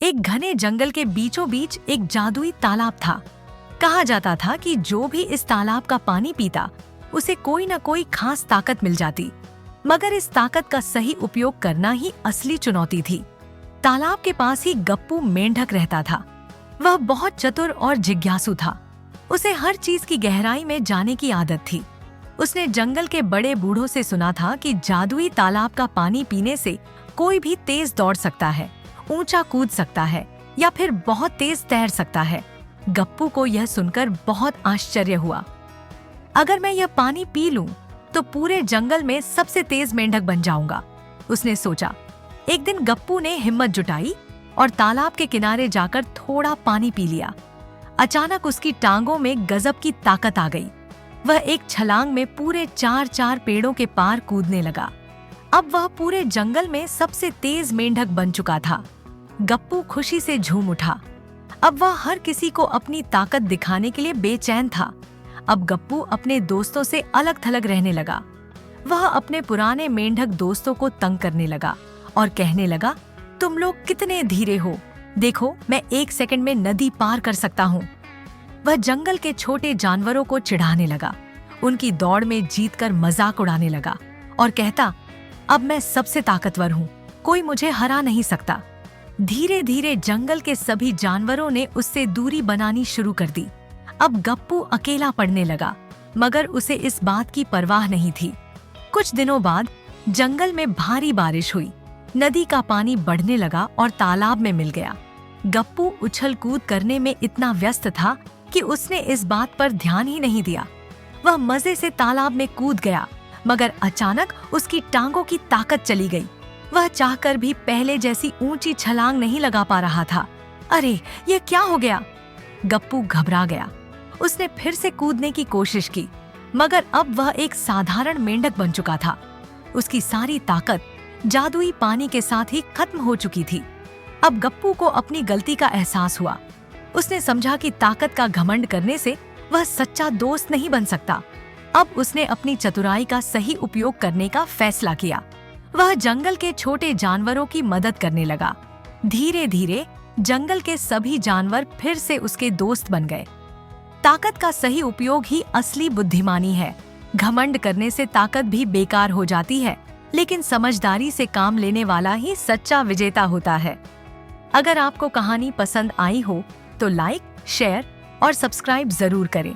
एक घने जंगल के बीचों बीच एक जादुई तालाब था। कहा जाता था कि जो भी इस तालाब का पानी पीता उसे कोई न कोई खास ताकत मिल जाती, मगर इस ताकत का सही उपयोग करना ही असली चुनौती थी। तालाब के पास ही गप्पू मेंढक रहता था। वह बहुत चतुर और जिज्ञासु था। उसे हर चीज की गहराई में जाने की आदत थी। उसने जंगल के बड़े बूढ़ों से सुना था कि जादुई तालाब का पानी पीने से कोई भी तेज दौड़ सकता है, ऊंचा कूद सकता है या फिर बहुत तेज तैर सकता है। गप्पू को यह सुनकर बहुत आश्चर्य हुआ। अगर मैं यह पानी पी लूं तो पूरे जंगल में सबसे तेज मेंढक बन जाऊंगा, उसने सोचा। एक दिन गप्पू ने हिम्मत जुटाई और तालाब के किनारे जाकर थोड़ा पानी पी लिया। अचानक उसकी टांगों में गजब की ताकत आ गई। वह एक छलांग में पूरे 4 पेड़ों के पार कूदने लगा। अब वह पूरे जंगल में सबसे तेज मेंढक बन चुका था। गप्पू खुशी से झूम उठा। अब वह हर किसी को अपनी ताकत दिखाने के लिए बेचैन था। अब गप्पू अपने दोस्तों से अलग थलग रहने लगा। वह अपने पुराने मेंढक दोस्तों को तंग करने लगा और कहने लगा, तुम लोग कितने धीरे हो, देखो मैं 1 सेकंड में नदी पार कर सकता हूँ। वह जंगल के छोटे जानवरों को चिढ़ाने लगा, उनकी दौड़ में जीतकर मजाक उड़ाने लगा और कहता, अब मैं सबसे ताकतवर हूँ, कोई मुझे हरा नहीं सकता। धीरे धीरे जंगल के सभी जानवरों ने उससे दूरी बनानी शुरू कर दी। अब गप्पू अकेला पड़ने लगा, मगर उसे इस बात की परवाह नहीं थी। कुछ दिनों बाद जंगल में भारी बारिश हुई। नदी का पानी बढ़ने लगा और तालाब में मिल गया। गप्पू उछल कूद करने में इतना व्यस्त था कि उसने इस बात पर ध्यान ही नहीं दिया। वह मजे से तालाब में कूद गया, मगर अचानक उसकी टांगों की ताकत चली गई। वह चाहकर भी पहले जैसी ऊंची छलांग नहीं लगा पा रहा था। अरे, ये क्या हो गया? गप्पू घबरा गया। उसने फिर से कूदने की कोशिश की, मगर अब वह एक साधारण मेंढक बन चुका था। उसकी सारी ताकत जादुई पानी के साथ ही खत्म हो चुकी थी। अब गप्पू को अपनी गलती का एहसास हुआ। उसने समझा कि ताकत का घमंड करने से वह सच्चा दोस्त नहीं बन सकता। अब उसने अपनी चतुराई का सही उपयोग करने का फैसला किया। वह जंगल के छोटे जानवरों की मदद करने लगा। धीरे धीरे जंगल के सभी जानवर फिर से उसके दोस्त बन गए। ताकत का सही उपयोग ही असली बुद्धिमानी है। घमंड करने से ताकत भी बेकार हो जाती है, लेकिन समझदारी से काम लेने वाला ही सच्चा विजेता होता है। अगर आपको कहानी पसंद आई हो तो लाइक, शेयर और सब्सक्राइब जरूर करें।